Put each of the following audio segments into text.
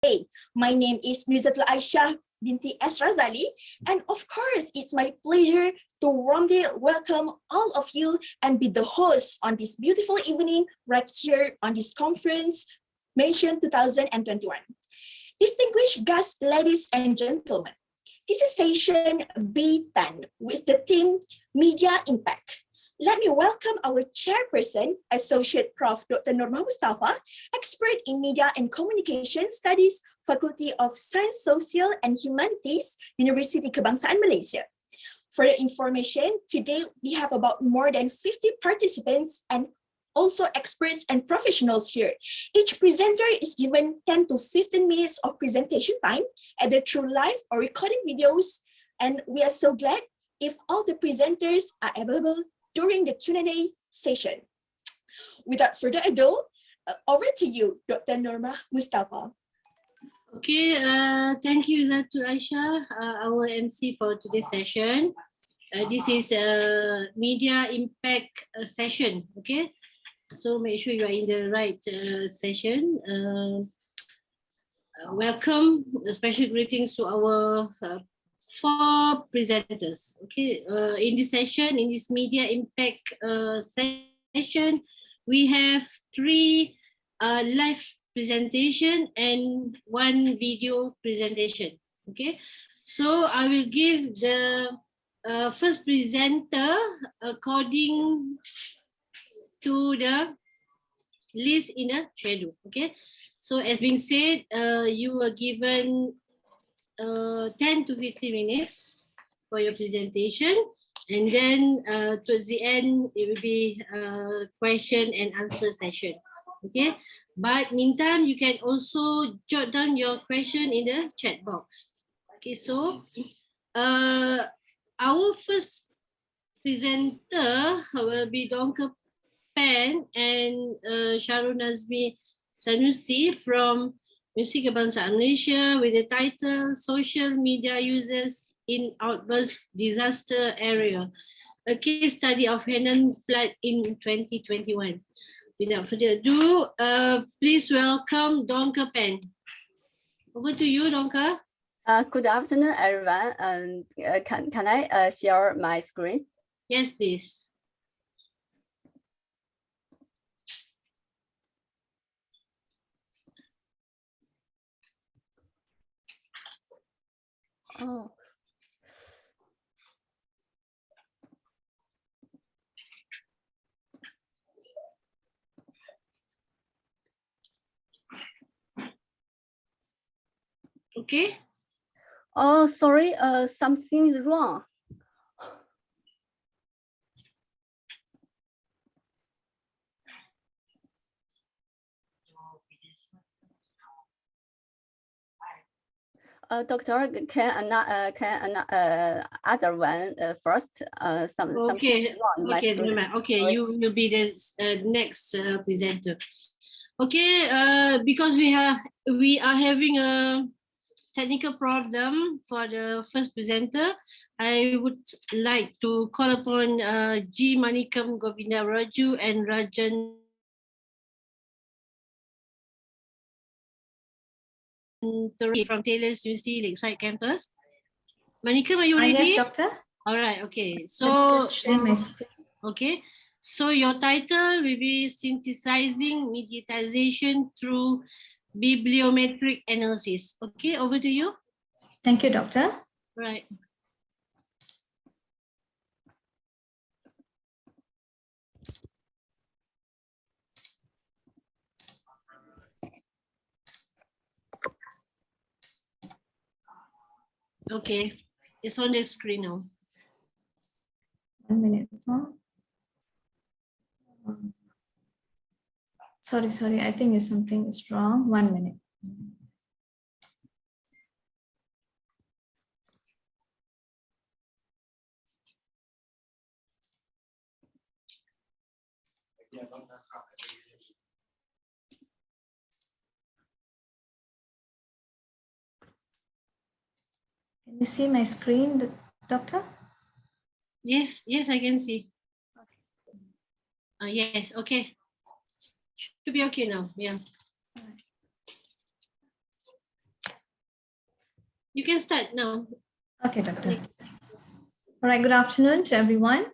Hey, my name is Mirzatul Aisha binti S. Razali, and of course, it's my pleasure to warmly welcome all of you and be the host on this beautiful evening right here on this conference, Mention 2021. Distinguished guests, ladies and gentlemen, this is session B10 with the theme Media Impact. Let me welcome our chairperson, Associate Prof. Dr. Norma Mustafa, expert in Media and Communication Studies, Faculty of Science, Social and Humanities, University Kebangsaan Malaysia. For the information, today we have about more than 50 participants and also experts and professionals here. Each presenter is given 10 to 15 minutes of presentation time, either through live or recording videos. And we are so glad if all the presenters are available during the Q&A session. Without further ado, over to you, Dr. Norma Mustafa. Okay, thank you, Zatu Aisha, our MC for today's session. This is a media impact session, okay? So make sure you are in the right session. Welcome, special greetings to our 4 presenters. Okay, in this session, in this media impact session, we have 3 live presentation and 1 video presentation. Okay, so I will give the first presenter according to the list in the schedule. Okay, so as being said, you were given 10 to 15 minutes for your presentation, and then towards the end it will be a question and answer session. Okay, but meantime you can also jot down your question in the chat box. Okay, so our first presenter will be Donka Pen and Sharul Nazmi Sanusi from University Kebangsaan Malaysia with the title Social Media Users in Outburst Disaster Area, a case study of Henan flood in 2021. Without further ado, please welcome Donka Pen. Over to you, Donka. Good afternoon, everyone. Can I share my screen? Yes, please. Oh. Okay. Oh, sorry. Something is wrong. Doctor, can other one first? Okay. Okay. Okay. Sorry. You will be the next presenter. Okay. Because we are having a technical problem for the first presenter, I would like to call upon G. Manikam Govinda Raju and Rajan from Taylor's University Lakeside Campus. Manikam, are you ready? Yes, doctor. All right. Okay. So just share my screen. Okay. So your title will be Synthesizing Mediatization Through Bibliometric Analysis. Okay, over to you. Thank you, doctor. Right. Okay, it's on the screen now. 1 minute. Sorry. I think something is wrong. 1 minute. Can you see my screen, doctor? Yes, I can see. Yes, okay. Should be okay now. Yeah. You can start now. Okay, Doctor. All right, good afternoon to everyone.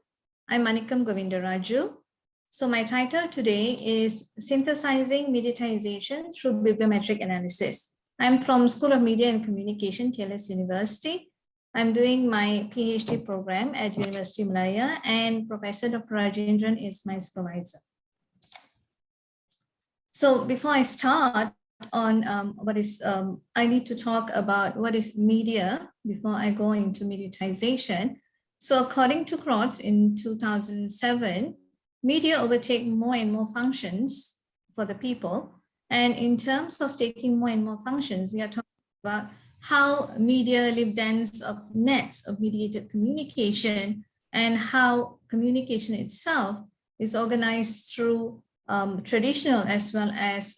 I'm Manikam Govindaraju. So my title today is Synthesizing Mediatization Through Bibliometric Analysis. I'm from School of Media and Communication, TLS University. I'm doing my PhD program at University Malaya, and Professor Dr. Rajendran is my supervisor. So before I start on I need to talk about what is media before I go into mediatization. So according to Krotz in 2007, media overtake more and more functions for the people. And in terms of taking more and more functions, we are talking about how media live dense of nets of mediated communication and how communication itself is organized through traditional as well as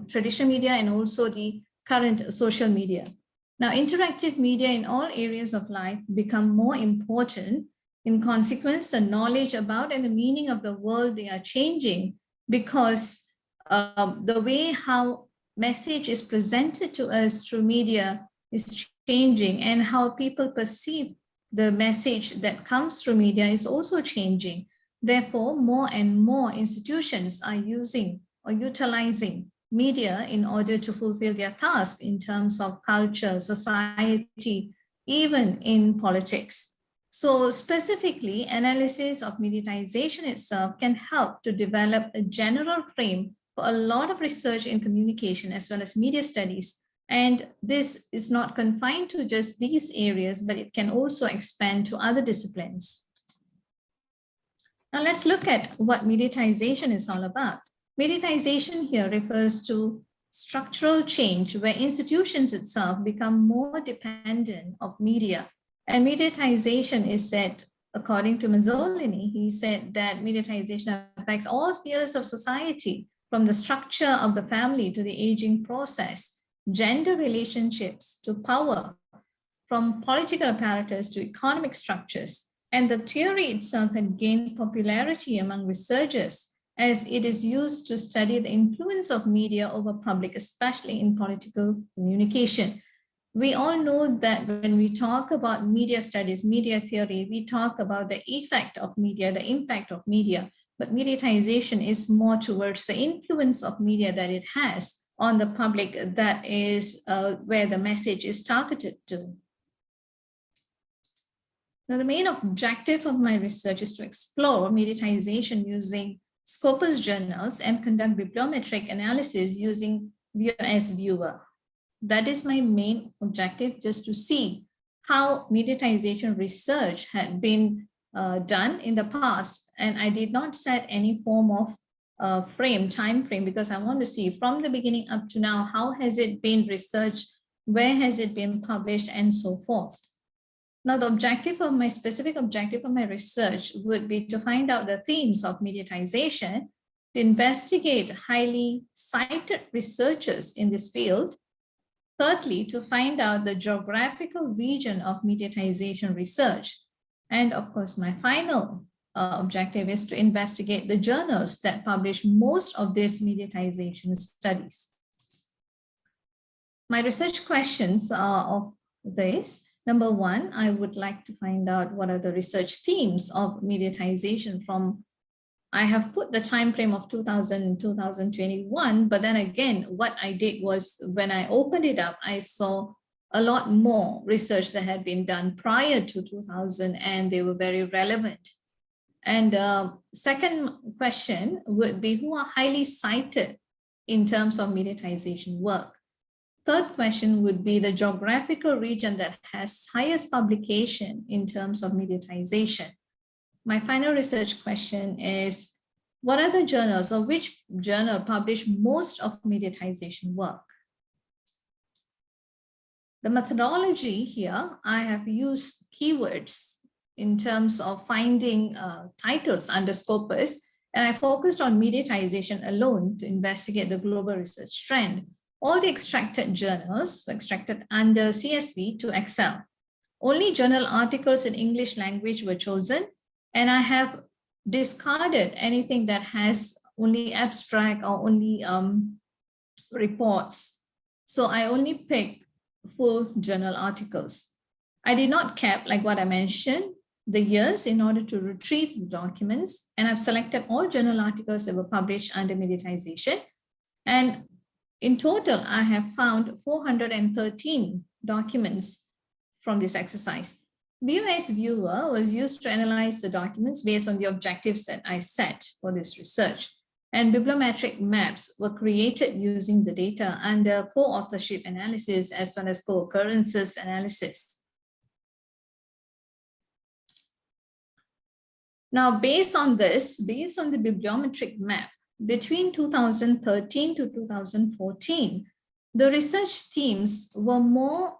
traditional media and also the current social media. Now, interactive media in all areas of life become more important. In consequence, the knowledge about and the meaning of the world, they are changing because the way how message is presented to us through media is changing, and how people perceive the message that comes through media is also changing. Therefore, more and more institutions are using or utilizing media in order to fulfill their task in terms of culture, society, even in politics. So specifically, analysis of mediatization itself can help to develop a general frame for a lot of research in communication as well as media studies. And this is not confined to just these areas, but it can also expand to other disciplines. Now let's look at what mediatization is all about. Mediatization here refers to structural change where institutions itself become more dependent of media. And mediatization is said, according to Mazzolini, he said that mediatization affects all spheres of society, from the structure of the family to the aging process, gender relationships to power, from political apparatus to economic structures. And the theory itself had gained popularity among researchers as it is used to study the influence of media over public, especially in political communication. We all know that when we talk about media studies, media theory, we talk about the effect of media, the impact of media, but mediatization is more towards the influence of media that it has on the public, that is where the message is targeted to. Now, the main objective of my research is to explore mediatization using Scopus journals and conduct bibliometric analysis using VOS Viewer. That is my main objective, just to see how mediatization research had been done in the past. And I did not set any form of time frame, because I want to see from the beginning up to now, how has it been researched, where has it been published, and so forth. Now, the specific objective of my research would be to find out the themes of mediatization, to investigate highly cited researchers in this field. Thirdly, to find out the geographical region of mediatization research. And of course, my final objective is to investigate the journals that publish most of these mediatization studies. My research questions are of this. Number one, I would like to find out what are the research themes of mediatization from, I have put the time frame of 2021, but then again, what I did was when I opened it up, I saw a lot more research that had been done prior to 2000, and they were very relevant. And second question would be, who are highly cited in terms of mediatization work? Third question would be the geographical region that has highest publication in terms of mediatization. My final research question is, what are the journals, or which journal publish most of mediatization work? The methodology here, I have used keywords in terms of finding titles under Scopus, and I focused on mediatization alone to investigate the global research trend. All the extracted journals were extracted under CSV to Excel. Only journal articles in English language were chosen, and I have discarded anything that has only abstract or only reports. So I only pick full journal articles. I did not cap, like what I mentioned, the years in order to retrieve the documents, and I've selected all journal articles that were published under mediatization. And in total, I have found 413 documents from this exercise. BOS Viewer was used to analyze the documents based on the objectives that I set for this research. And bibliometric maps were created using the data under co-authorship analysis as well as co-occurrences analysis. Now, based on this, based on the bibliometric map, between 2013 to 2014, the research themes were more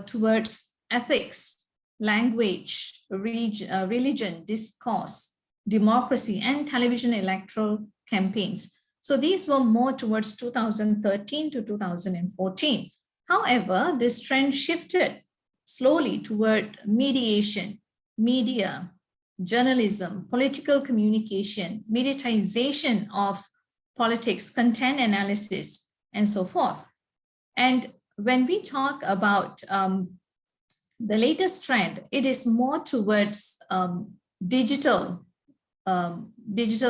towards ethics, language, religion, discourse, democracy, and television electoral campaigns. So these were more towards 2013 to 2014. However, this trend shifted slowly toward mediation, media, journalism, political communication, mediatization of politics, content analysis, and so forth. And when we talk about the latest trend, it is more towards digital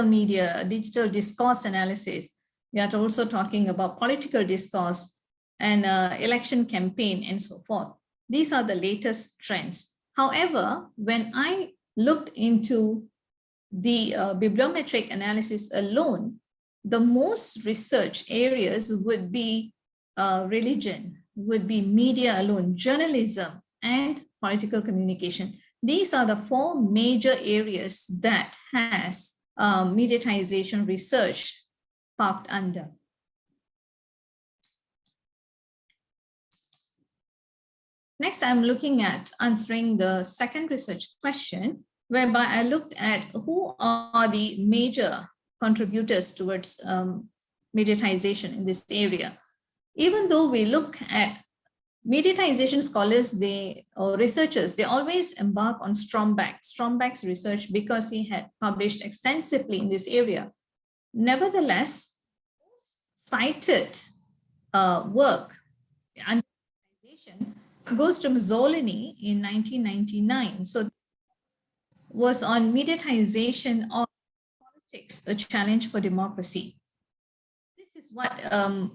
media, digital discourse analysis. We are also talking about political discourse and election campaign and so forth. These are the latest trends. However, when I looked into the bibliometric analysis alone, the most research areas would be religion, would be media alone, journalism, and political communication. These are the four major areas that has mediatization research parked under. Next, I'm looking at answering the second research question, whereby I looked at who are the major contributors towards mediatization in this area. Even though we look at mediatization scholars, or researchers, they always embark on Strombeck's research because he had published extensively in this area. Nevertheless, cited work and goes to Mazzolini in 1999. So was on mediatization of politics, a challenge for democracy. This is what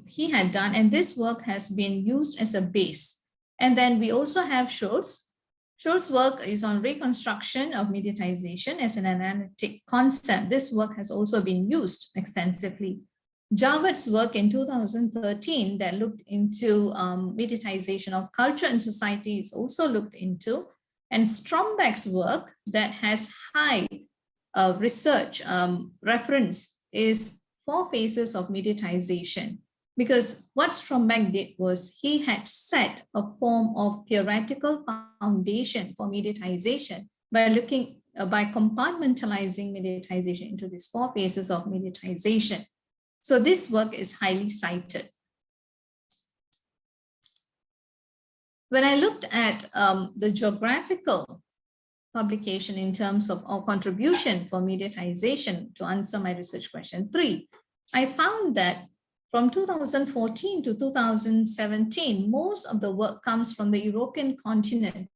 he had done, and this work has been used as a base. And then we also have Scholz. Scholz's work is on reconstruction of mediatization as an analytic concept. This work has also been used extensively. Jarvett's work in 2013 that looked into mediatization of culture and society is also looked into. And Strombeck's work that has high research reference is 4 phases of mediatization. Because what Strombeck did was he had set a form of theoretical foundation for mediatization by compartmentalizing mediatization into these 4 phases of mediatization. So this work is highly cited. When I looked at the geographical publication in terms of our contribution for mediatization to answer my research question 3, I found that from 2014 to 2017, most of the work comes from the European continent,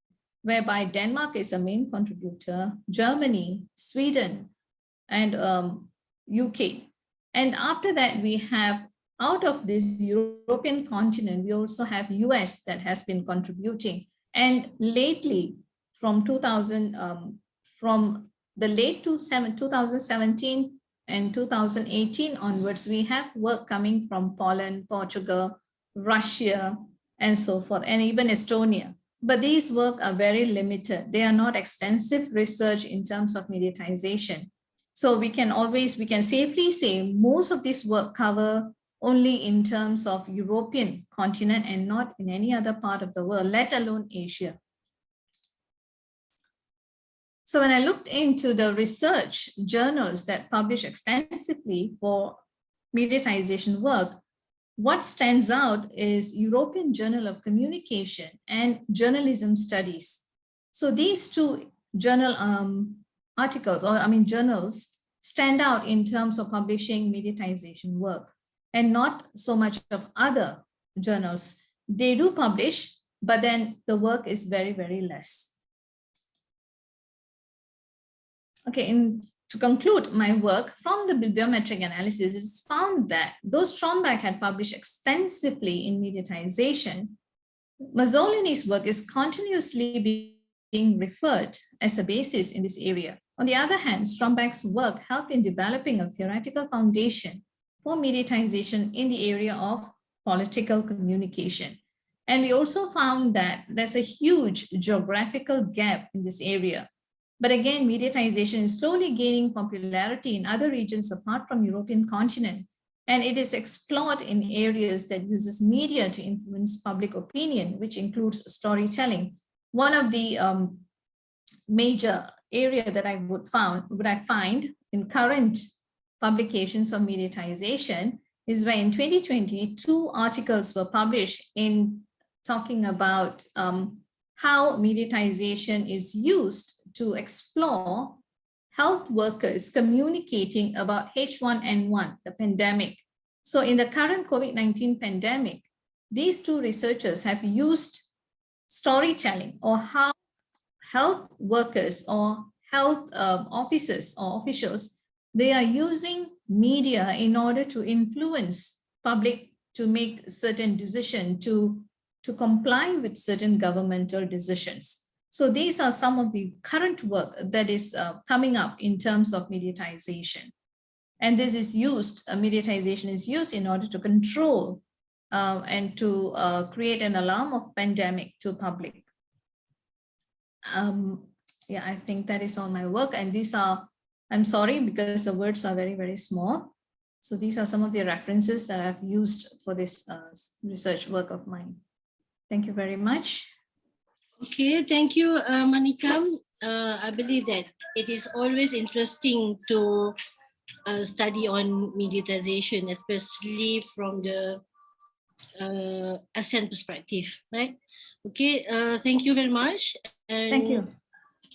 whereby Denmark is a main contributor, Germany, Sweden, and UK. And after that, we have, out of this European continent, we also have US that has been contributing. And lately, from the late 2017 and 2018 onwards, we have work coming from Poland, Portugal, Russia, and so forth, and even Estonia. But these work are very limited. They are not extensive research in terms of mediatization. So we can safely say most of this work cover only in terms of European continent and not in any other part of the world, let alone Asia. So when I looked into the research journals that publish extensively for mediatization work, what stands out is European Journal of Communication and Journalism Studies. So these 2 journal journals stand out in terms of publishing mediatization work, and not so much of other journals. They do publish, but then the work is very, very less. Okay, to conclude my work from the bibliometric analysis, it's found that though Stromberg had published extensively in mediatization, Mazzolini's work is continuously being referred as a basis in this area. On the other hand, Stromberg's work helped in developing a theoretical foundation for mediatization in the area of political communication. And we also found that there's a huge geographical gap in this area. But again, mediatization is slowly gaining popularity in other regions apart from European continent. And it is explored in areas that uses media to influence public opinion, which includes storytelling. One of the major area that I would find in current publications of mediatization is where in 2020, 2 articles were published in talking about how mediatization is used to explore health workers communicating about H1N1, the pandemic. So in the current COVID-19 pandemic, these 2 researchers have used storytelling or how health workers or health officers or officials, they are using media in order to influence public to make certain decisions, to comply with certain governmental decisions. So these are some of the current work that is coming up in terms of mediatization. And this is used, mediatization is used in order to control and to create an alarm of pandemic to public. Yeah, I think that is all my work. And these are, I'm sorry, because the words are very, very small. So these are some of the references that I've used for this research work of mine. Thank you very much. Okay, thank you, Monica. I believe that it is always interesting to study on mediatization, especially from the ASEAN perspective, right? Okay, thank you very much. And, thank you.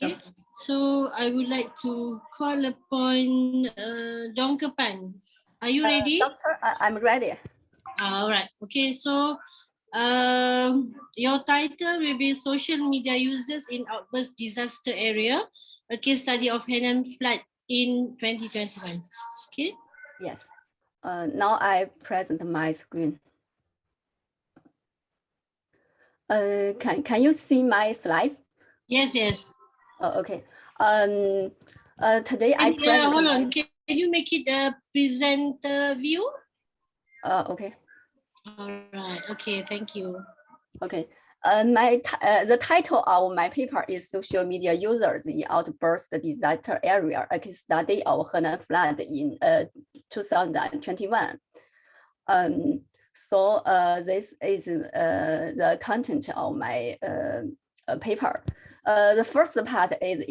Okay, so I would like to call upon Dong Kepan. Are you ready? Doctor, I'm ready. All right. Okay, so your title will be Social Media Users in Outburst Disaster Area, a case study of Hainan flood in 2021. Okay. Yes. Now I present my screen. Can you see my slides? Yes, yes. Okay. Today I present. Hold on. Can you make it a presenter view? Okay. All right. Okay. Thank you. Okay. The title of my paper is Social Media Users in Outburst Disaster Area, a case study of Henan flood in 2021. So this is the content of my paper. The first part is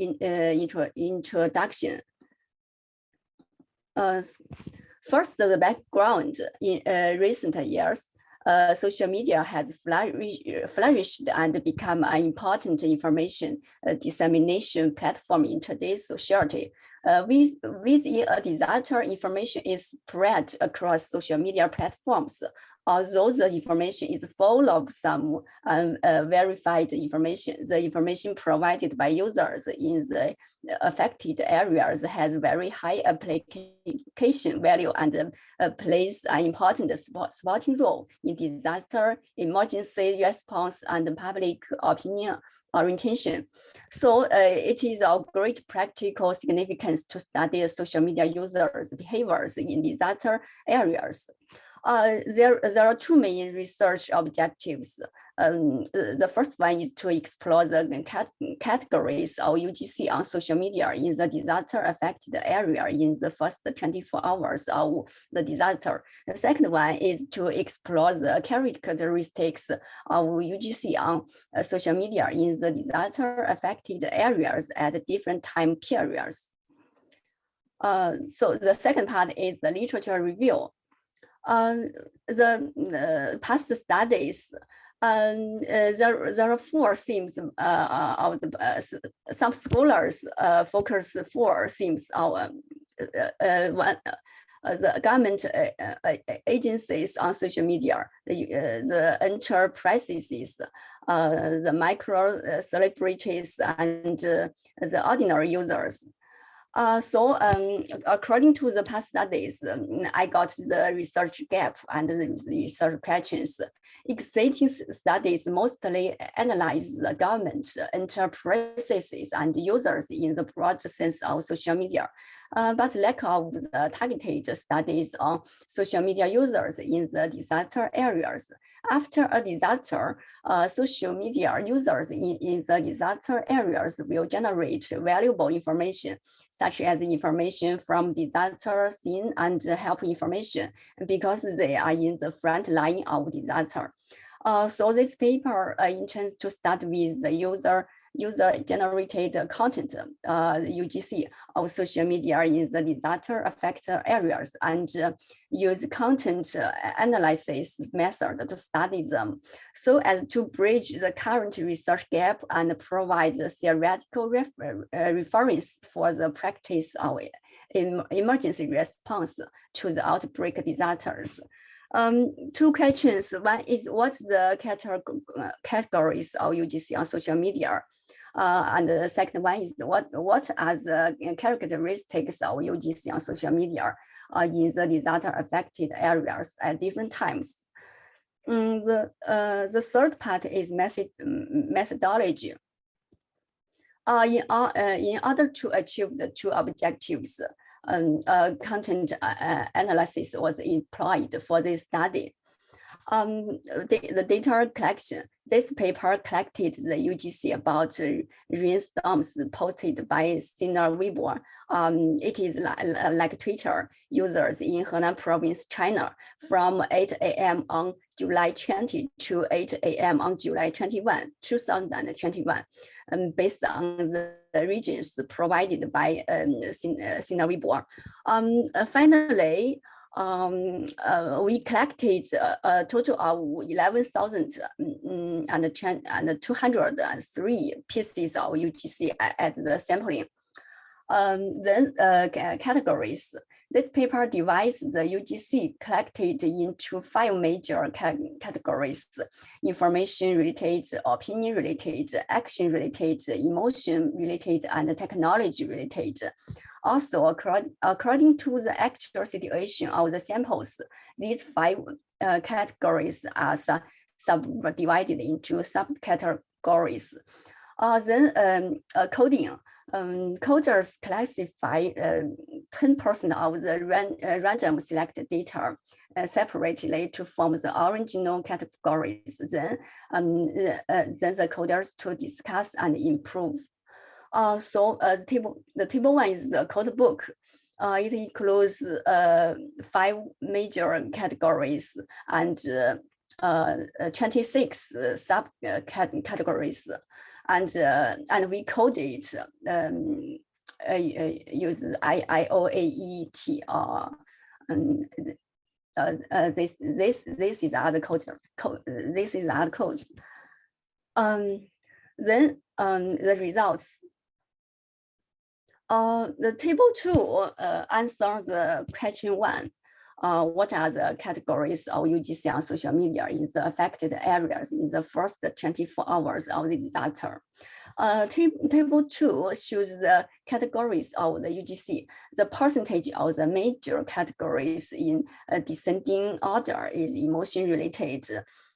introduction. First, the background. In recent years, social media has flourished and become an important information dissemination platform in today's society. Within a disaster, information is spread across social media platforms. Although the information is full of some verified information, the information provided by users in the affected areas has very high application value and plays an important supporting role in disaster, emergency response, and public opinion orientation. So it is of great practical significance to study social media users' behaviors in disaster areas. There are 2 main research objectives. The first one is to explore the categories of UGC on social media in the disaster-affected area in the first 24 hours of the disaster. The second one is to explore the characteristics of UGC on social media in the disaster-affected areas at different time periods. So the second part is the literature review. The past studies, there are 4 themes of the some scholars focus 4 themes of the government agencies on social media, the enterprises, the micro celebrities and the ordinary users. According to the past studies, I got the research gap and the research questions. Existing studies mostly analyze the government, enterprises, and users in the broad sense of social media, but lack of the targeted studies on social media users in the disaster areas. After a disaster, social media users in the disaster areas will generate valuable information, such as information from disaster scene and help information, because they are in the front line of disaster. So this paper intends to start with the user-generated content, UGC, of social media in the disaster-affected areas, and use content analysis method to study them, so as to bridge the current research gap and provide the theoretical reference for the practice of emergency response to the outbreak disasters. Two questions. One is, what's the categories of UGC on social media? And the second one is, what are the characteristics of UGC on social media in the disaster affected areas at different times? The third part is methodology. In order to achieve the two objectives, content analysis was employed for this study. The data collection. This paper collected the UGC about rainstorms posted by Sina Weibo. It is like Twitter users in Henan province, China, from 8 a.m. on July 20 to 8 a.m. on July 21, 2021, based on the regions provided by Sina Weibo. Finally, we collected a total of 11,203 pieces of UGC at the sampling. Then categories. This paper divides the UGC collected into 5 major categories: information related, opinion related, action related, emotion related, and technology related. Also, according to the actual situation of the samples, these 5 categories are subdivided into subcategories. Then coding. Coders classify 10% of the random selected data separately to form the original categories. Then the coders to discuss and improve. The table 1 is the code book. It includes 5 major categories and 26 subcategories. And we code it use IOAET. This is other code. This is other codes. Then the results. The table 2 answers the question 1. What are the categories of UGC on social media in the affected areas in the first 24 hours of the disaster? Table 2 shows the categories of the UGC. The percentage of the major categories in descending order is emotion related,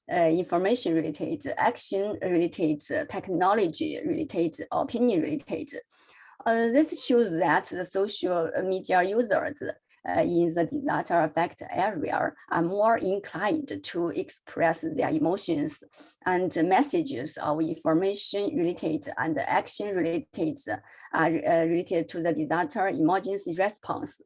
information related, action related, technology related, opinion related. This shows that the social media users in the disaster affected area are more inclined to express their emotions, and messages of information related and action related are related to the disaster emergency response.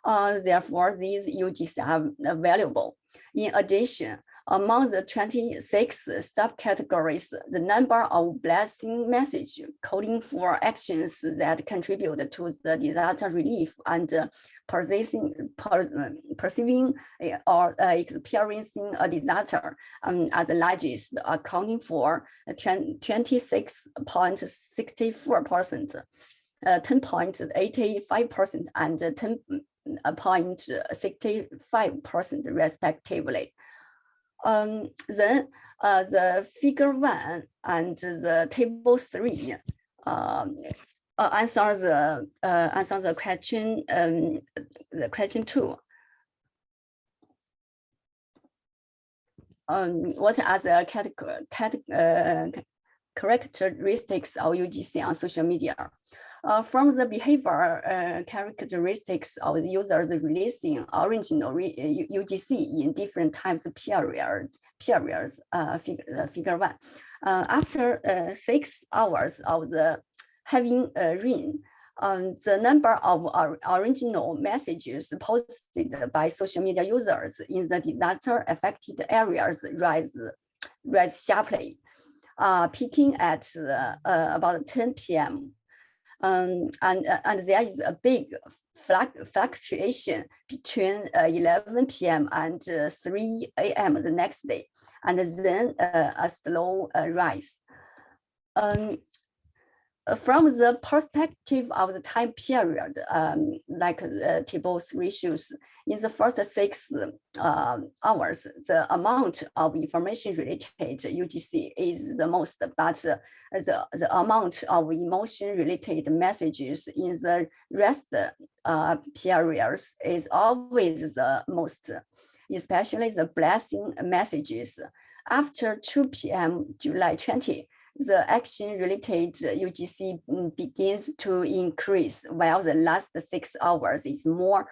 Therefore, these UGC are valuable. In addition, among the 26 subcategories, the number of blessing message calling for actions that contribute to the disaster relief and perceiving or experiencing a disaster are the largest, accounting for 26.64%, 10.85%, and 10.65% respectively. Then The figure 1 and the table 3 answer the question 2. What are the characteristics of UGC on social media? From the behavior characteristics of the users releasing original UGC in different times periods, figure 1. After 6 hours of the having rain, the number of original messages posted by social media users in the disaster-affected areas rise sharply, peaking at about 10 p.m. And there is a big fluctuation between 11 p.m. and 3 a.m. the next day, and then a slow rise. From the perspective of the time period, like table 3 shows, in the first 6 hours, the amount of information related UGC is the most, but the amount of emotion related messages in the rest periods is always the most, especially the blessing messages. After 2 p.m. July 20, the action-related UGC begins to increase, while the last 6 hours is more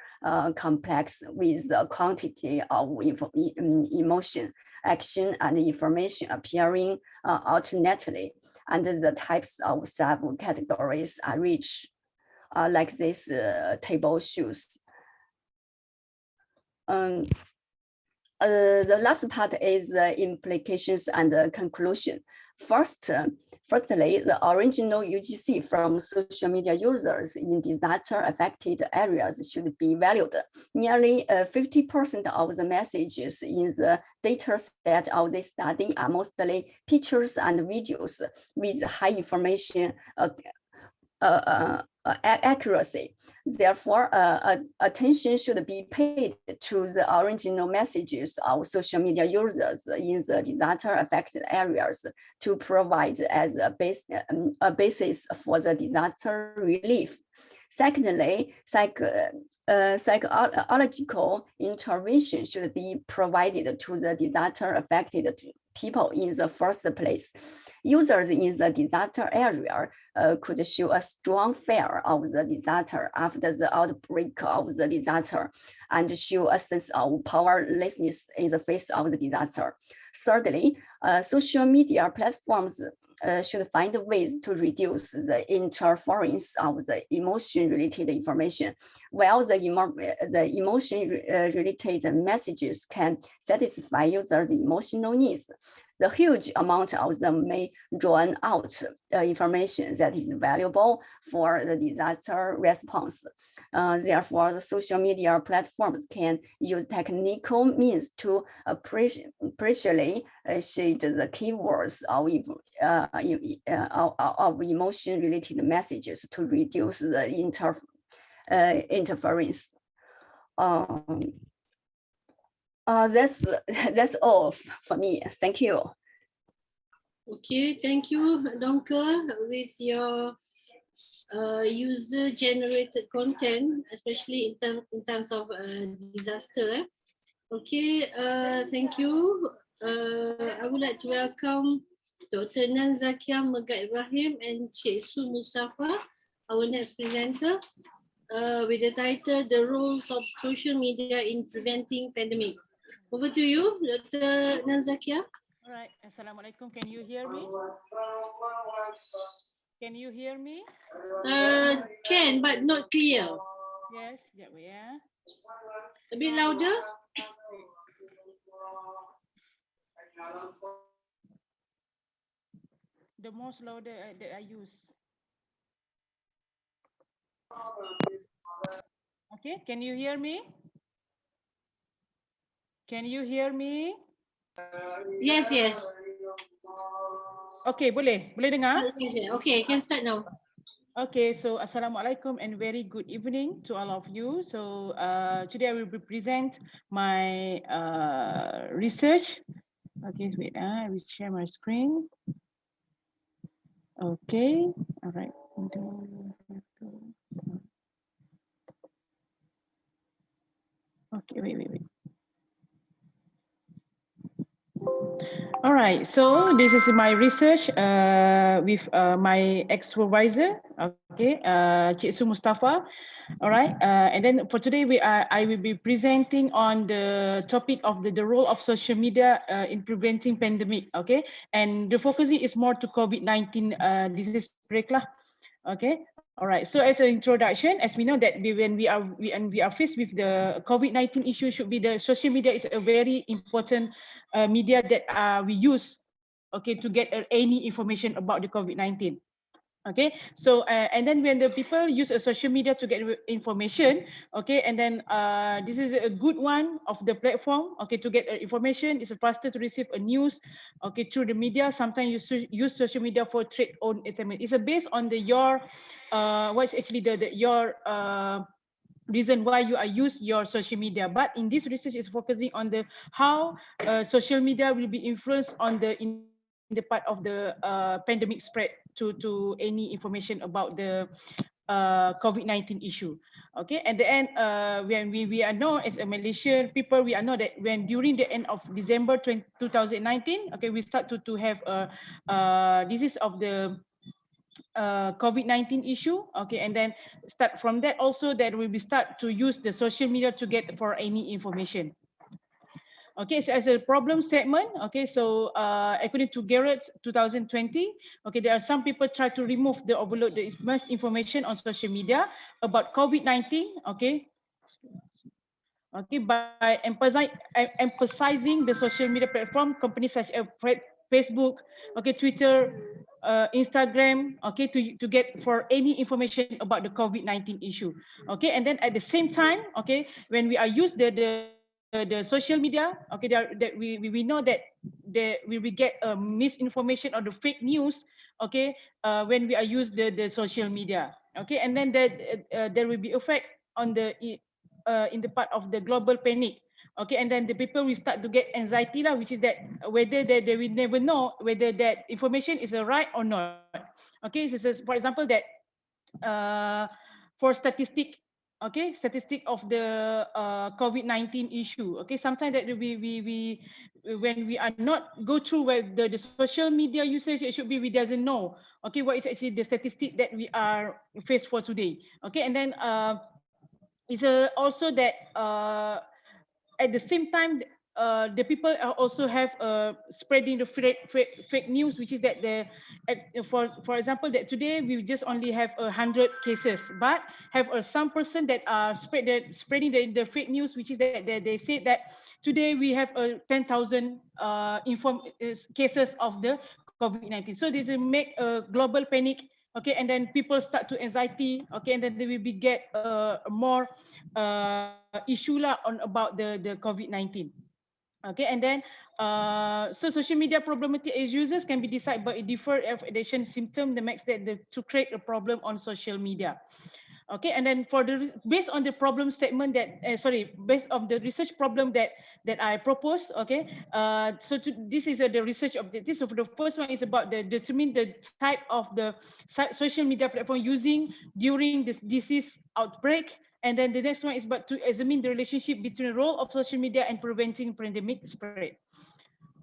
complex with the quantity of emotion, action, and information appearing alternately, and the types of subcategories are rich, like this table shows. The last part is the implications and the conclusion. Firstly, the original UGC from social media users in disaster-affected areas should be valued. Nearly 50% of the messages in the data set of this study are mostly pictures and videos with high information accuracy. Therefore, attention should be paid to the original messages of social media users in the disaster-affected areas to provide as a basis for the disaster relief. Secondly, psychological intervention should be provided to the disaster-affected people in the first place. Users in the disaster area could show a strong fear of the disaster after the outbreak of the disaster and show a sense of powerlessness in the face of the disaster. Thirdly, social media platforms should find ways to reduce the interference of the emotion-related information. While the emotion-related messages can satisfy users' emotional needs, the huge amount of them may drown out information that is valuable for the disaster response. Therefore, the social media platforms can use technical means to appreciably shade the keywords of emotion-related messages to reduce the interference. That's all for me. Thank you. Okay, thank you, Donka, with your user-generated content, especially in terms of disaster. Okay, thank you. I would like to welcome Dr. Nan Zakia Megat Ibrahim and Cik Su Mustafa, our next presenter, with the title, The Roles of Social Media in Preventing Pandemic. Over to you, Dr. Nan Zakia. All right. Assalamualaikum. Can you hear me? Can you hear me? Can, but not clear. Yes. Yeah, we are. A bit louder. The most louder that I use. Okay. Can you hear me? Can you hear me? Yes, yes. Okay, boleh dengar? Yes, okay, can start now. Okay, so Assalamualaikum and very good evening to all of you. So today I will present my research Okay, wait, I will share my screen. Okay, all right. Okay, wait. All right, so this is my research with my ex-supervisor, okay, Cik Su Mustafa. All right, and then for today I will be presenting on the topic of the role of social media in preventing pandemic, okay, and the focusing is more to COVID-19 disease outbreak lah. Okay, all right. So as an introduction, as we know that when we are faced with the COVID-19 issue, should be the social media is a very important media that we use, okay, to get any information about the COVID-19. Okay, so and then when the people use a social media to get information, okay, and then this is a good one of the platform, okay, to get information. It's faster to receive a news, okay, through the media. Sometimes you use social media for trade on SMS. It's based on the your what's actually the your reason why you are use your social media. But in this research is focusing on the how social media will be influenced on the in the part of the pandemic spread to any information about the COVID-19 issue. Okay, at the end, when we are known as a Malaysian people, we are know that when during the end of December 2019, okay, we start to have disease of the COVID-19 issue, okay, and then start from that also that we will start to use the social media to get for any information. Okay, so as a problem statement, okay, so according to Garrett 2020, okay, there are some people try to remove the overload the much information on social media about COVID-19, okay, okay, by emphasizing the social media platform, companies such as Facebook, okay, Twitter, Instagram, okay, to get for any information about the COVID-19 issue, okay, and then at the same time, okay, when we are use the social media, okay, that we know that we will get misinformation or the fake news, okay, when we are use the social media, okay, and then that there will be effect on the in the part of the global panic, okay, and then the people will start to get anxiety lah, which is that whether they will never know whether that information is a right or not. Okay, so for example that uh, for statistic, okay, statistic of the COVID-19 issue, okay, sometimes that we when we are not go through where the social media usage, it should be we doesn't know, okay, what is actually the statistic that we are faced for today, okay, and then it's also that at the same time the people are also have spreading the fake news, which is that for example that today we just only have 100 cases, but have some person that are spreading the fake news, which is that they say that today we have 10,000 cases of the COVID-19. So this will make a global panic, okay, and then people start to anxiety, okay, and then they will be get more issue lah on about the COVID-19. Okay, and then so social media problematic as users can be decided by a different addiction symptom that makes that to create a problem on social media. Okay, and then for the based on the problem statement that based on the research problem that I propose, okay, so this is the research objective. So for the first one is about the determine the type of the social media platform using during this disease outbreak, and then the next one is about to examine the relationship between the role of social media and preventing pandemic spread.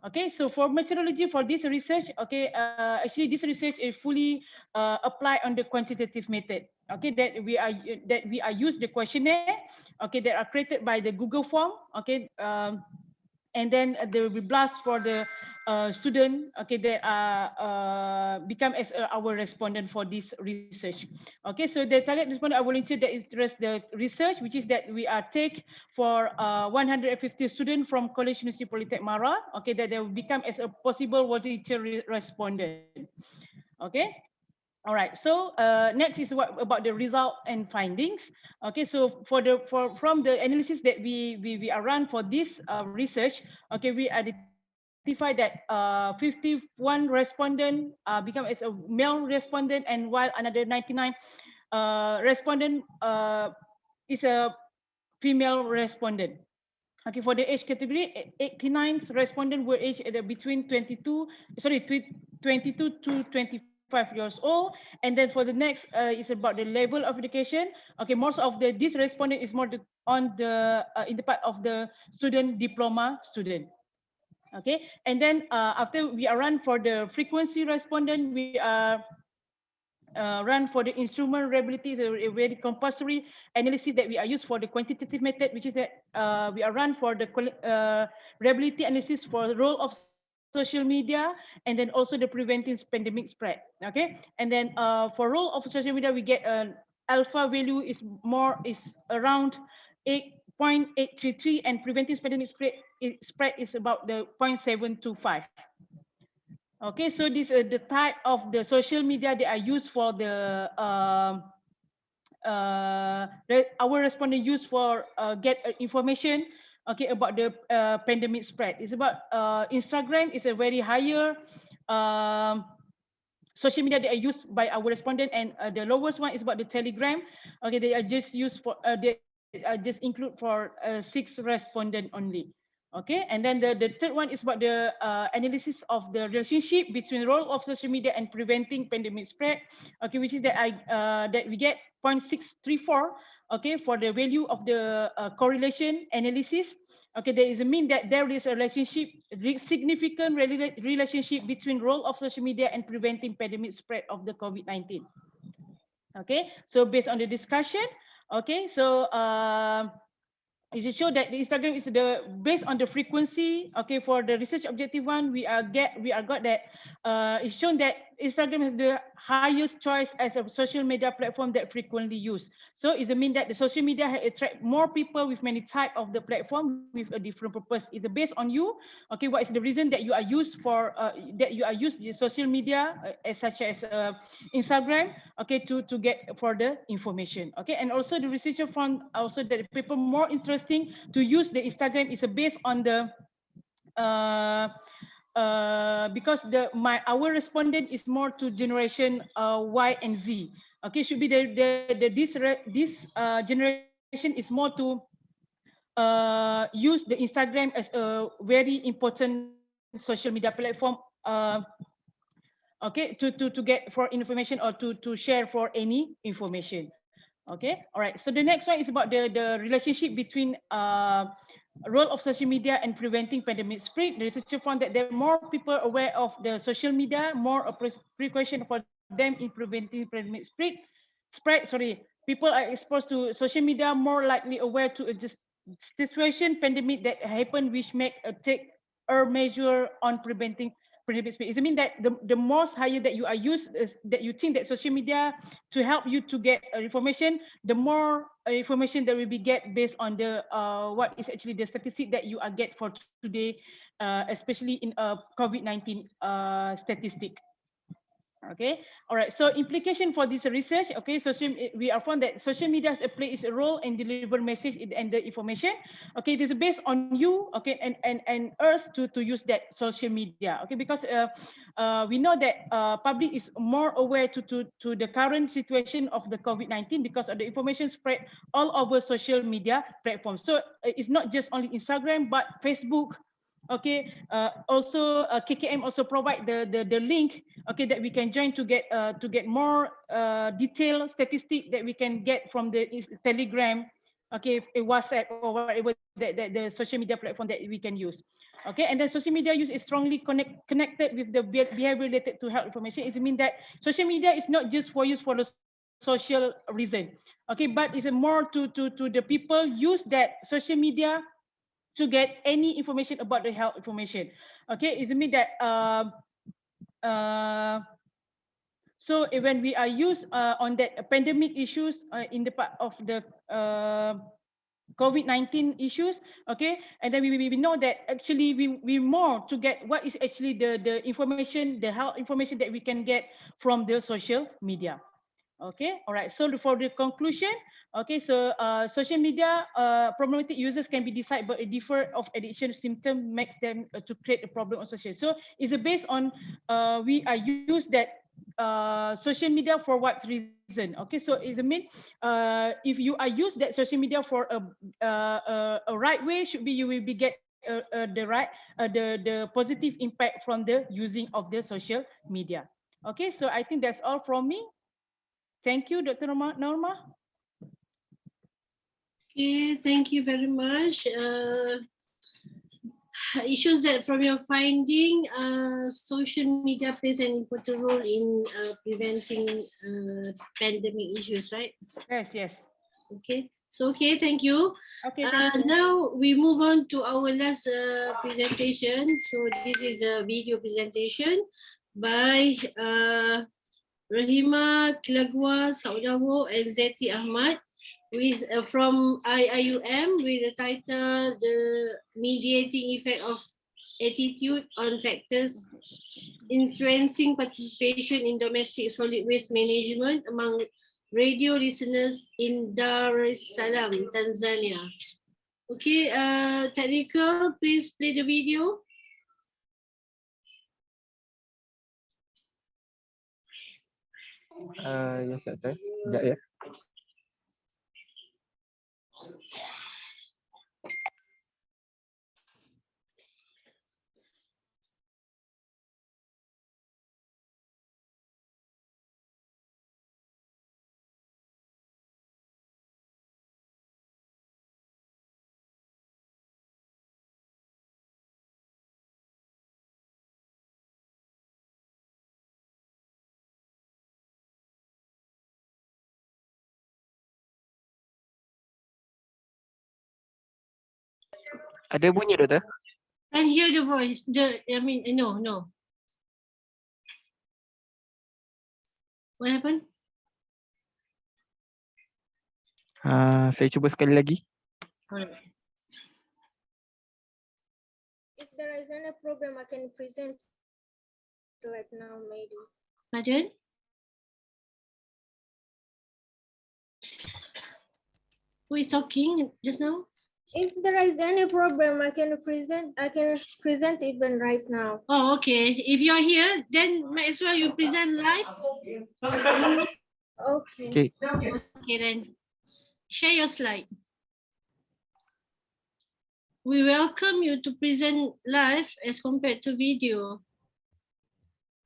Okay, so for methodology for this research, okay, actually this research is fully applied on the quantitative method. Okay, that we are use the questionnaire, okay, that are created by the Google form, okay, and then there will be blast for the student, okay, that become as our respondent for this research. Okay, so the target respondent are volunteer that is the research, which is that we are take for 150 students from College University Polytechnic Mara, okay, that they will become as a possible volunteer respondent. Okay. All right. So next is what about the result and findings. Okay. So from the analysis that we are run for this research, okay, we identify that 51 respondent become as a male respondent, and while another 99 respondent is a female respondent. Okay, for the age category, 89 respondents were aged at between 22 to 25 years old. And then for the next is about the level of education. Okay, most of this respondent is more on the in the part of the student diploma student. Okay, and then after we are run for the frequency respondent, we are run for the instrument reliability is a very compulsory analysis that we are used for the quantitative method, which is that we are run for the reliability analysis for the role of social media and then also the preventing pandemic spread. Okay, and then for role of social media, we get an alpha value is around 8.833 and preventing pandemic spread is about the 0.725. Okay, so these are the type of the social media that are used for the our respondent use for get information. Okay, about the pandemic spread. It's about Instagram is a very higher social media that are used by our respondent, and the lowest one is about the Telegram. Okay, they are just used for they are just include for 6 respondent only. Okay, and then the third one is about the analysis of the relationship between role of social media and preventing pandemic spread. Okay, which is that that we get 0.634. Okay, for the value of the correlation analysis. Okay, there is a mean that there is a relationship, significant relationship between role of social media and preventing pandemic spread of the COVID-19. Okay, so based on the discussion, okay, so it show that the Instagram is the based on the frequency. Okay, for the research objective one, we are got that it's shown that Instagram has the highest choice as a social media platform that frequently used. So it mean that the social media attract more people with many type of the platform with a different purpose. It's based on you. Okay, what is the reason that you are used for that you are used the social media as such as Instagram. Okay, to get for the information. Okay, and also the researcher found also that the paper more interesting to use the Instagram is based on the because our respondent is more to generation Y and Z. Okay, should be this generation is more to use the Instagram as a very important social media platform. Okay, to get for information or to share for any information. Okay, all right. So the next one is about the relationship between role of social media and preventing pandemic spread. The researcher found that there are more people aware of the social media, more a precaution for them in preventing pandemic spread. People are exposed to social media more likely aware to a just situation pandemic that happened, which make take a measure on preventing pandemic spread. It means that the most higher that you are used that you think that social media to help you to get information, the more information that will be get based on the what is actually the statistic that you are get for today, especially in COVID-19 statistic. Okay, all right. So implication for this research. Okay, we are found that social media plays a role in deliver message and the information. Okay, it is based on you. Okay, and us to use that social media. Okay, because we know that public is more aware to the current situation of the COVID-19 because of the information spread all over social media platforms. So it's not just only Instagram but Facebook. Okay, also KKM also provide the link, okay, that we can join to get more detailed statistic that we can get from the Telegram, okay, WhatsApp or whatever the social media platform that we can use. Okay, and then social media use is strongly connected with the behavior related to health information. It means that social media is not just for use for the social reason, okay, but it's more to the people use that social media to get any information about the health information. Okay, it means that so when we are used on that pandemic issues in the part of the COVID-19 issues, okay, and then we know that actually we more to get what is actually the information, the health information that we can get from the social media. Okay, all right. So for the conclusion, okay, so social media problematic users can be decided by a differ of addiction symptom makes them to create a problem on social. So it's based on we are used that social media for what reason? Okay, so it mean if you are use that social media for a right way, should be you will be get the right the positive impact from the using of the social media. Okay, so I think that's all from me. Thank you, Dr. Norma. Okay, thank you very much. It shows that from your finding, social media plays an important role in preventing pandemic issues, right? Yes, yes. Okay, so okay, thank you. Okay, thank you. Now we move on to our last presentation. So this is a video presentation by Rahima Kilagwa Saudawo and Zeti Ahmad with from IIUM with the title "The Mediating Effect of Attitude on Factors Influencing Participation in Domestic Solid Waste Management Among Radio Listeners in Dar es Salaam, Tanzania." Okay, technical, please play the video. Yes, Doctor. Sekejap ya. Ada bunyi, Doktor? And hear the voice. No. What happened? Saya cuba sekali lagi. Alright. If there is any problem, I can present right now, maybe. Pardon? Who is talking just now? If there is any problem, I can present even right now. Oh, okay. If you're here, then might as well you present live. Okay. Okay. Okay, then share your slide. We welcome you to present live as compared to video.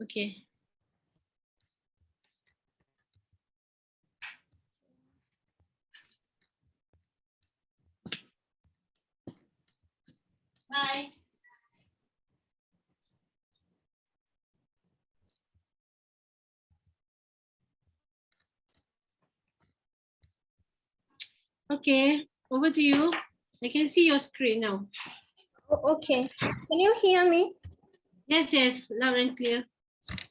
Okay. Bye. Okay, over to you. I can see your screen now. Okay. Can you hear me? Yes, loud and clear.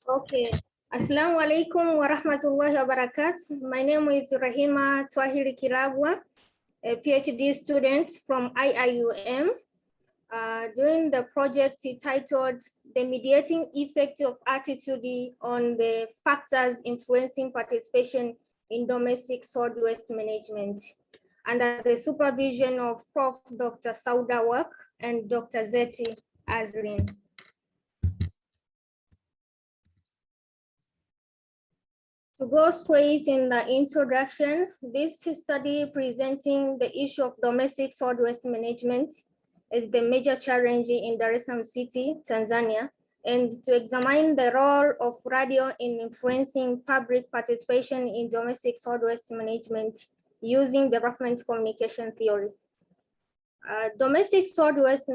Okay. Assalamu alaikum wa rahmatullahi wa barakatuh. My name is Rahima Twahiri Kiragwa, a PhD student from IIUM. Doing the project titled "The Mediating Effect of Attitude on the Factors Influencing Participation in Domestic Solid Waste Management," under the supervision of Prof. Dr. Sauda Wak and Dr. Zeti Azrin. To go straight in the introduction, this study presenting the issue of domestic solid waste management is the major challenge in Dar es Salaam City, Tanzania, and to examine the role of radio in influencing public participation in domestic solid waste management using development communication theory. Domestic solid waste,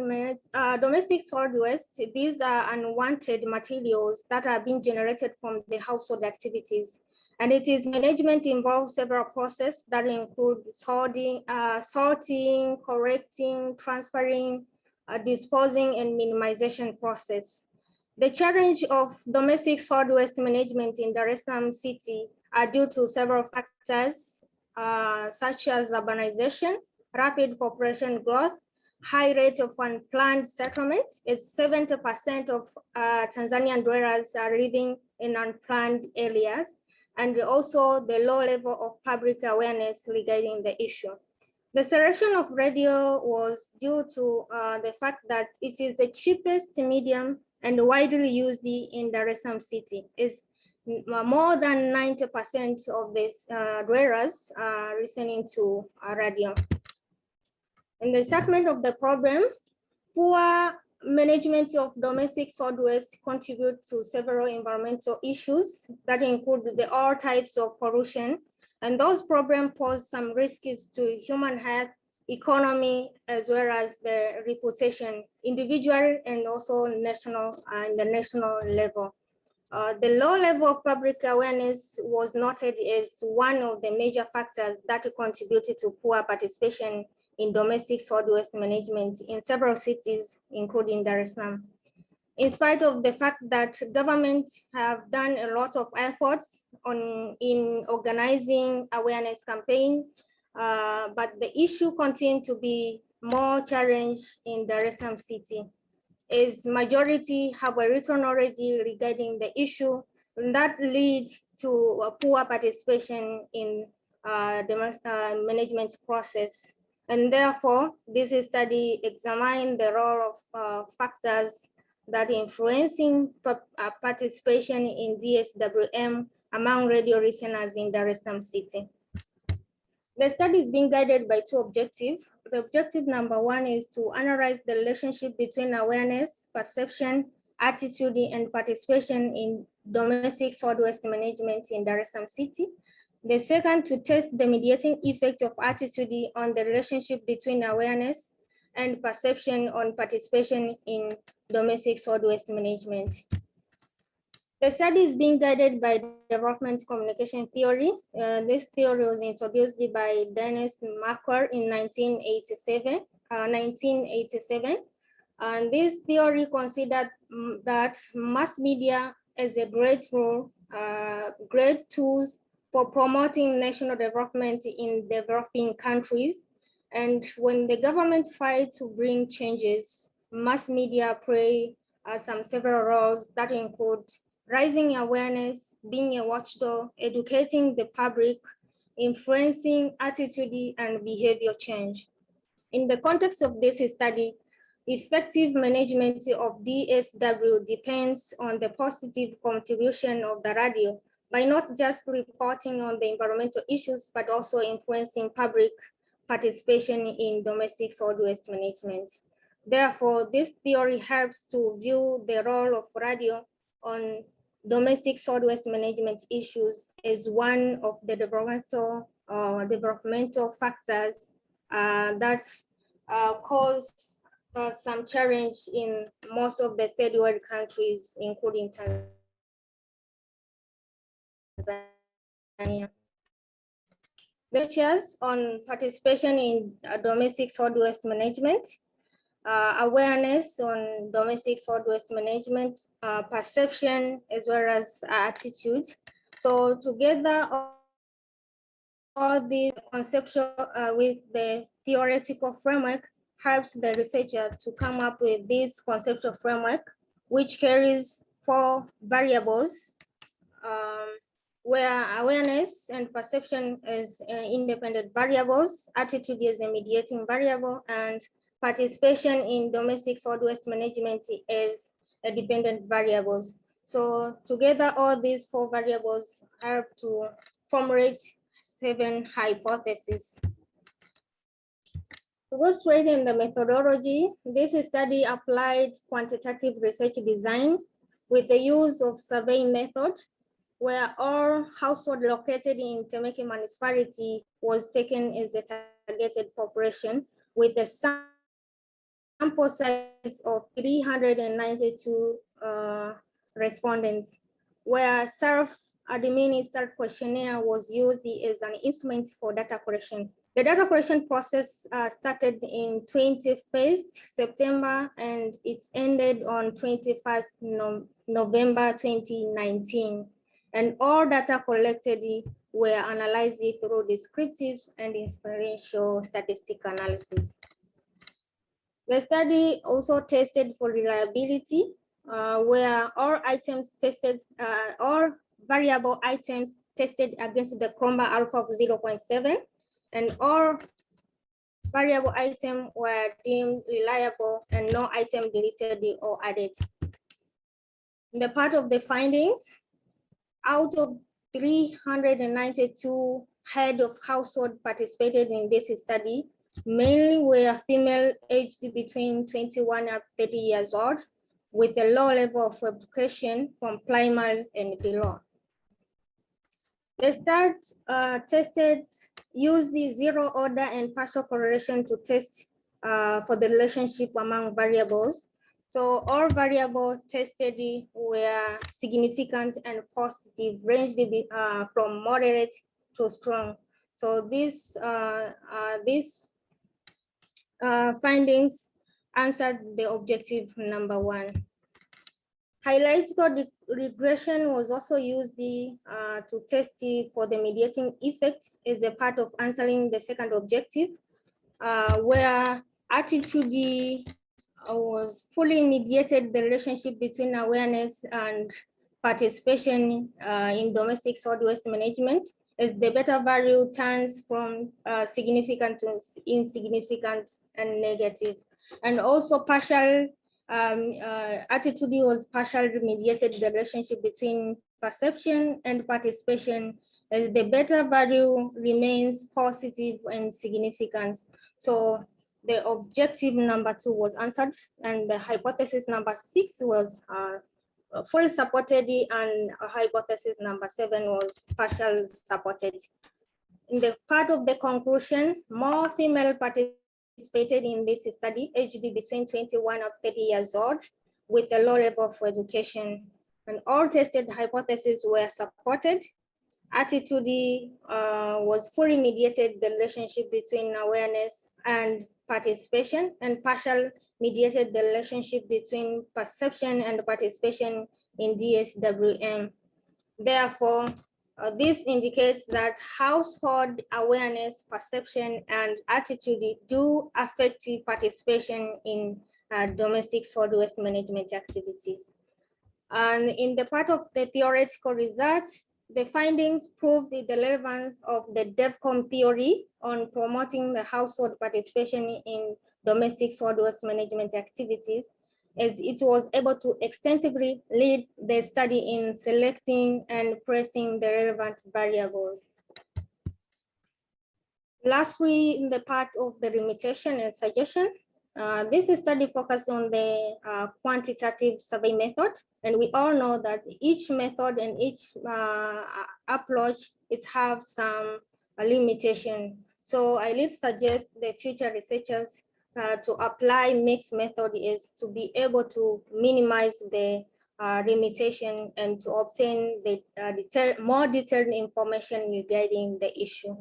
these are unwanted materials that are being generated from the household activities. And it is management involves several processes that include sorting, correcting, transferring, disposing, and minimization process. The challenge of domestic solid waste management in Dar es Salaam City are due to several factors, such as urbanization, rapid population growth, high rate of unplanned settlement. It's 70% of Tanzanian dwellers are living in unplanned areas, and also the low level of public awareness regarding the issue. The selection of radio was due to the fact that it is the cheapest medium and widely used in Dar es Salaam City. It's more than 90% of these wearers are listening to radio. In the statement of the problem, poor management of domestic solid waste contribute to several environmental issues that include all types of pollution, and those problems pose some risks to human health, economy, as well as the reputation, individual and also national and the national level. The low level of public awareness was noted as one of the major factors that contributed to poor participation in domestic solid waste management in several cities, including Dar es Salaam. In spite of the fact that governments have done a lot of efforts in organizing awareness campaign, but the issue continues to be more challenged in Dar es Salaam city, as majority have a written already regarding the issue, and that leads to a poor participation in the management process. And therefore, this study examined the role of factors that influencing participation in DSWM among radio listeners in Dar es Salaam city. The study is being guided by two objectives. The objective number one is to analyze the relationship between awareness, perception, attitude, and participation in domestic solid waste management in Dar es Salaam city. The second, to test the mediating effect of attitude on the relationship between awareness and perception on participation in domestic solid waste management. The study is being guided by development communication theory. This theory was introduced by Dennis Marquardt in 1987. And this theory considered that mass media as a great tools for promoting national development in developing countries. And when the government fight to bring changes, mass media play several roles that include raising awareness, being a watchdog, educating the public, influencing attitude and behavior change. In the context of this study, effective management of DSW depends on the positive contribution of the radio by not just reporting on the environmental issues, but also influencing public participation in domestic solid waste management. Therefore, this theory helps to view the role of radio on domestic solid waste management issues as one of the developmental factors that cause some challenge in most of the third world countries, including Tanzania. Lectures on participation in domestic solid waste management, awareness on domestic solid waste management, perception, as well as attitude. So together, all the conceptual with the theoretical framework helps the researcher to come up with this conceptual framework, which carries 4 variables, where awareness and perception as independent variables, attitude is a mediating variable, and participation in domestic solid waste management is a dependent variables. So together, all these 4 variables help to formulate 7 hypotheses. To go straight in the methodology, this study applied quantitative research design with the use of surveying method, where all households located in Temeke municipality was taken as a targeted population with a sample size of 392 respondents, where self-administered questionnaire was used as an instrument for data collection. The data collection process started in 21st September and it ended on 21st November 2019. And all data collected were analyzed through descriptive and experiential statistical analysis. The study also tested for reliability, where all items tested, all variable items tested against the Cromba alpha of 0.7, and all variable items were deemed reliable and no item deleted or added. In the part of the findings, Out of 392 head of household participated in this study, mainly were female aged between 21 and 30 years old with a low level of education from primary and below. The start used the zero order and partial correlation to test for the relationship among variables. So all variables tested were significant and positive, ranged from moderate to strong. So these findings answered the objective number 1. Hierarchical regression was also used to test for the mediating effect as a part of answering the second objective, where attitude was fully mediated the relationship between awareness and participation in domestic solid waste management, as the beta value turns from significant to insignificant and negative. And also partial attitude was partially mediated the relationship between perception and participation, as the beta value remains positive and significant. So the objective number 2 was answered, and the hypothesis number 6 was fully supported, and hypothesis number 7 was partially supported. In the part of the conclusion, more female participated in this study, aged between 21 and 30 years old, with a low level of education, and all tested hypotheses were supported. Attitude was fully mediated the relationship between awareness and participation, and partial mediated the relationship between perception and participation in DSWM. Therefore, this indicates that household awareness, perception, and attitude do affect the participation in domestic solid waste management activities. And in the part of the theoretical results, the findings proved the relevance of the DevCom theory on promoting the household participation in domestic solid waste management activities, as it was able to extensively lead the study in selecting and pressing the relevant variables. Lastly, in the part of the limitation and suggestion, this study focused on the quantitative survey method, and we all know that each method and each approach have some limitation. So I would suggest the future researchers to apply mixed method is to be able to minimize the limitation and to obtain the more detailed information regarding the issue.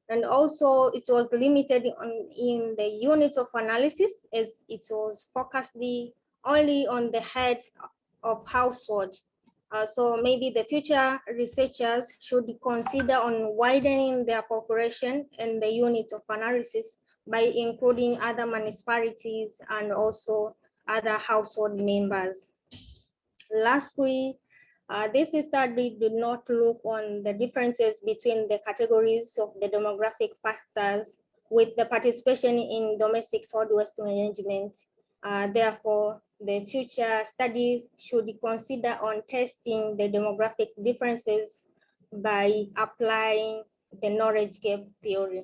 And also it was limited in the unit of analysis, as it was focused only on the head of household. So maybe the future researchers should consider on widening their population and the unit of analysis by including other municipalities and also other household members. Lastly, this study did not look on the differences between the categories of the demographic factors with the participation in domestic solid waste management. Therefore, the future studies should consider on testing the demographic differences by applying the knowledge gap theory.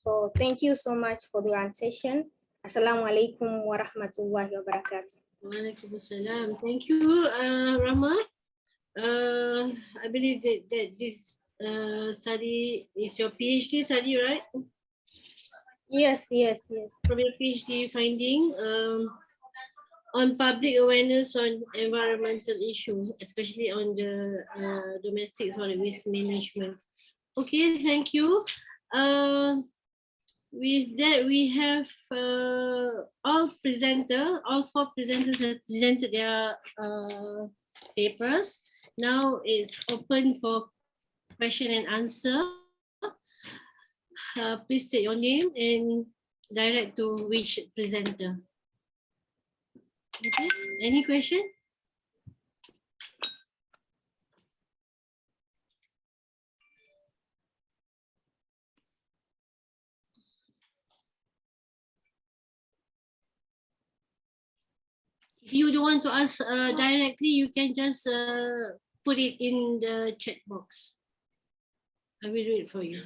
So thank you so much for your attention. Assalamualaikum warahmatullahi wabarakatuh. Waalaikumsalam. Thank you, Rama. I believe that this study is your PhD study, right? Yes. From your PhD finding on public awareness on environmental issues, especially on the domestic solid waste management. Okay, thank you. With that, we have all four presenters have presented their papers. Now it's open for question and answer. Please state your name and direct to which presenter. Okay, any question? If you don't want to ask directly, you can just put it in the chat box. I will read it for you.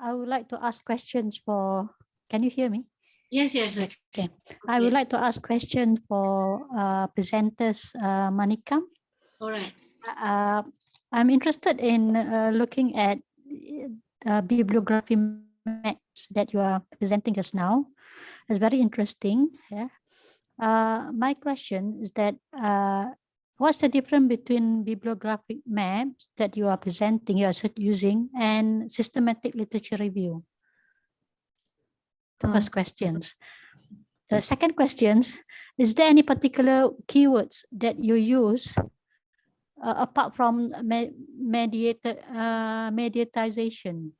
I would like to ask questions for, can you hear me? Yes, yes. Okay. I would like to ask questions for presenters, Manikam. All right. I'm interested in looking at bibliography maps that you are presenting just now. It's very interesting. Yeah. My question is that what's the difference between bibliographic maps that you are presenting, you are using, and systematic literature review? The first questions. The second questions, is there any particular keywords that you use apart from mediatization?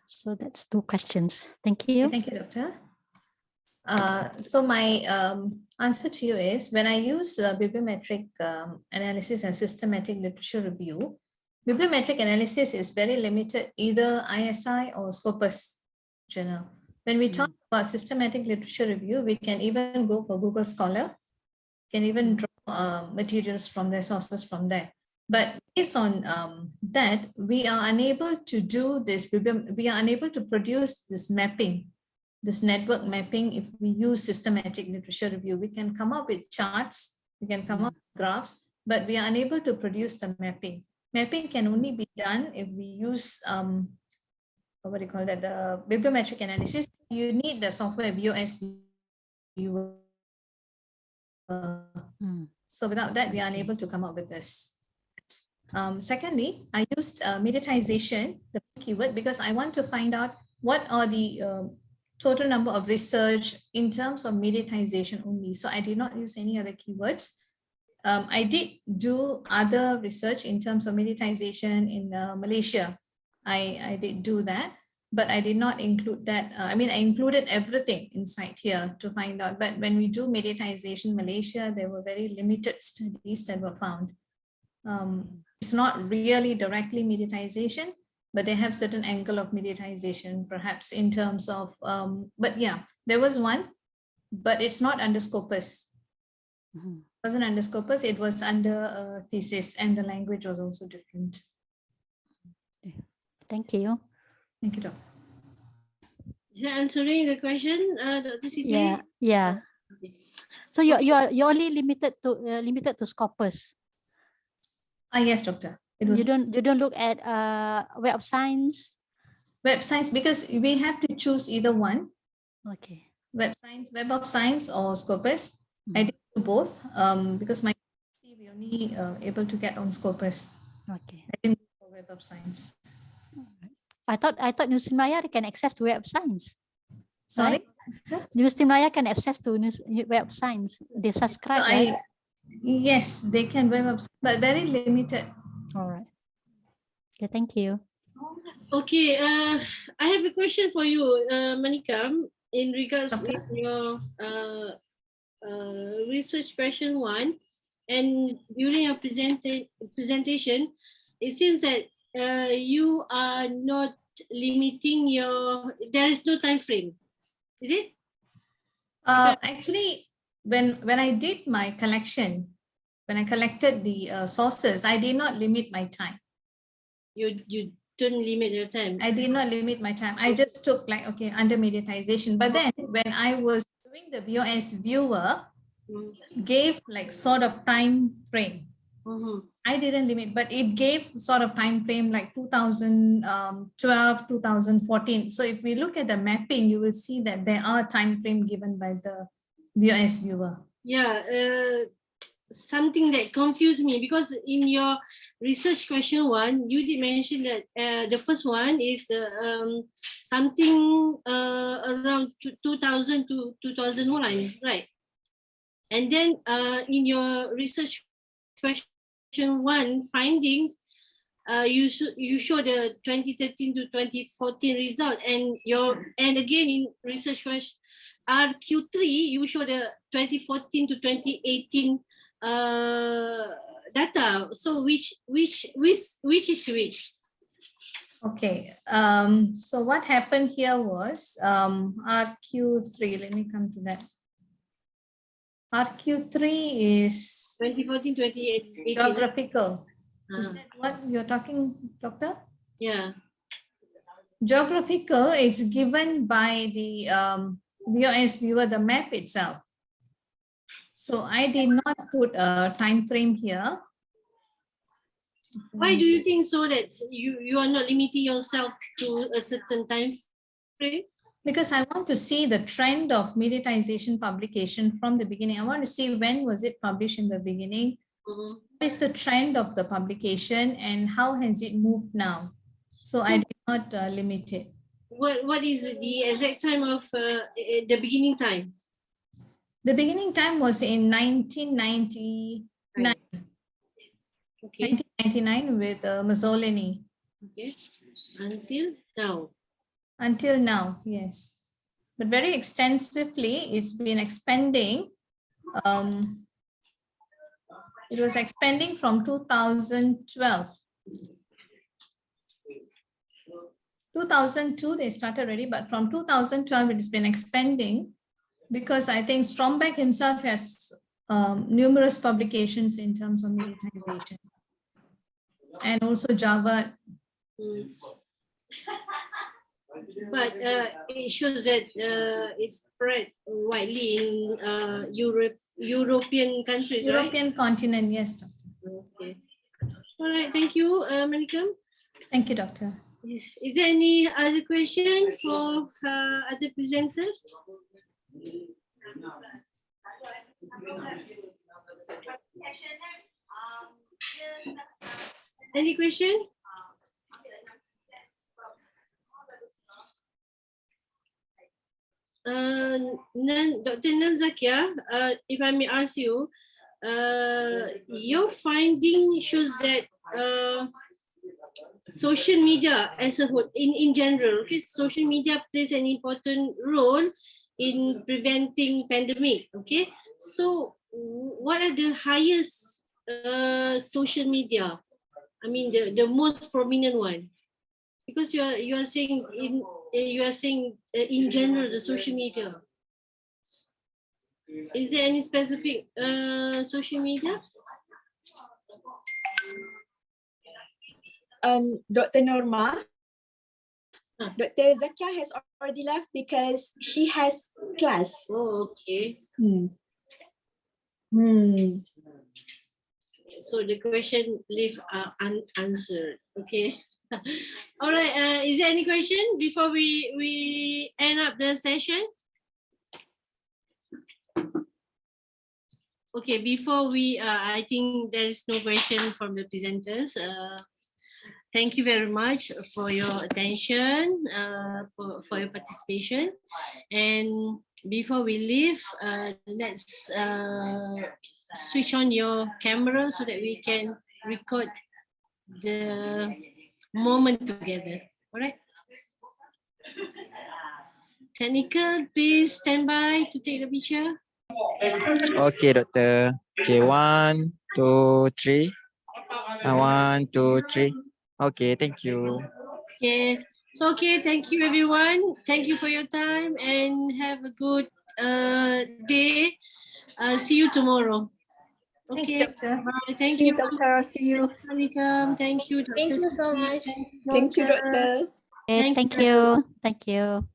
So that's two questions. Thank you. Thank you, Doctor. So my answer to you is, when I use bibliometric analysis and systematic literature review, bibliometric analysis is very limited, either ISI or Scopus journal. When we talk about systematic literature review, we can even go for Google Scholar, can even draw materials from their sources from there. But based on that, we are unable to do this, we are unable to produce this mapping, this network mapping. If we use systematic literature review, we can come up with charts, we can come up with graphs, but we are unable to produce the mapping. Mapping can only be done if we use, what do you call that, the bibliometric analysis. You need the software BOS viewer. So without that, we are unable to come up with this. Secondly, I used mediatization, the keyword, because I want to find out what are the total number of research in terms of mediatization only. So I did not use any other keywords. I did do other research in terms of mediatization in Malaysia. I did do that, but I did not include that. I mean, I included everything inside here to find out. But when we do mediatization Malaysia, there were very limited studies that were found. It's not really directly mediatization, but they have certain angle of mediatization, perhaps in terms of, but yeah, there was one, but it's not under Scopus. It wasn't under Scopus, it was under thesis, and the language was also different. Thank you. Thank you, Doctor. Is that answering the question, Dr. Siti? Yeah, yeah. Okay. So you're only limited to Scopus. Yes, Doctor. It was, You don't look at Web of Science. Web Science, because we have to choose either one. Okay. Web of Science or Scopus. I did do both because my we only able to get on Scopus. Okay. I didn't go for Web of Science. I thought Newsroom Maya can access to Web of Science. Sorry? Right? Newsroom Maya can access to Web of Science. They subscribe, right? Yes, they can Web of Science, but very limited. All right. Okay, thank you. Okay, I have a question for you, Manikam, in regards with your research question 1, and during your presentation, it seems that you are not limiting your, there is no time frame, is it? Actually, when I did my collection, when I collected the sources, I did not limit my time. You don't limit your time. I did not limit my time. I just took like, okay, under mediatization. But then when I was doing the BOS viewer, gave like sort of time frame. I didn't limit, but it gave sort of time frame like 2012, 2014. So if we look at the mapping, you will see that there are time frame given by the BOS viewer. Yeah, something that confused me, because in your research question 1, you did mention that the first one is something around 2000 to 2001, right? And then in your research question 1 findings, you show the 2013 to 2014 result, and again in research question RQ3 you show the 2014 to 2018 data. So which is which? Okay, so what happened here was RQ3, let me come to that. RQ3 is 2014-2018. geographical. Is Ah, that what you're talking, Doctor? yeah. Geographical, it's given by the VOS viewer, the map itself. So I did not put a time frame here. Why do you think so that you are not limiting yourself to a certain time frame? Because I want to see the trend of mediatization publication from the beginning. I want to see when was it published in the beginning. Mhm. What is the trend of the publication and how has it moved now? So I did not limit it. What is the exact time of the beginning time? The beginning time was in 1999, Right. Okay. 1999 with Mussolini. Okay. Until now. Until now, yes. But very extensively, it's been expanding. It was expanding from 2012. 2002, they started already, but from 2012, it's been expanding because I think Strombeck himself has numerous publications in terms of mediatization. And also Java. But it shows that it's spread widely in European countries, European continent, yes, Doctor. right? Okay. All right, thank you, Manikam. Thank you, Doctor. Is there any other question for other presenters? Any question? Dr. Nanzakia, if I may ask you, your finding shows that social media as a whole, in general, okay, social media plays an important role in preventing pandemic. Okay, so what are the highest social media? I mean, the most prominent one, because you are saying in general the social media. Is there any specific social media? Dr. Norma, Dr. Zakia has already left because she has class. Oh, okay. So the question left unanswered. Okay. All right. Is there any question before we end up the session? Okay. Before we, I think there is no question from the presenters. Thank you very much for your attention, for your participation. And before we leave, let's switch on your camera so that we can record the moment together. All right. Technical, please stand by to take the picture. Okay, Doctor. Okay, 1, 2, 3. 1, 2, 3. Okay, thank you. Okay. So, okay, thank you everyone. Thank you for your time and have a good day. See you tomorrow. Okay. Bye. Thank you, Doctor. See you. Welcome. Thank you, Dr. Thank you so Siti. much. Thank you, Doctor. Okay, Thank thank you. you. Thank you.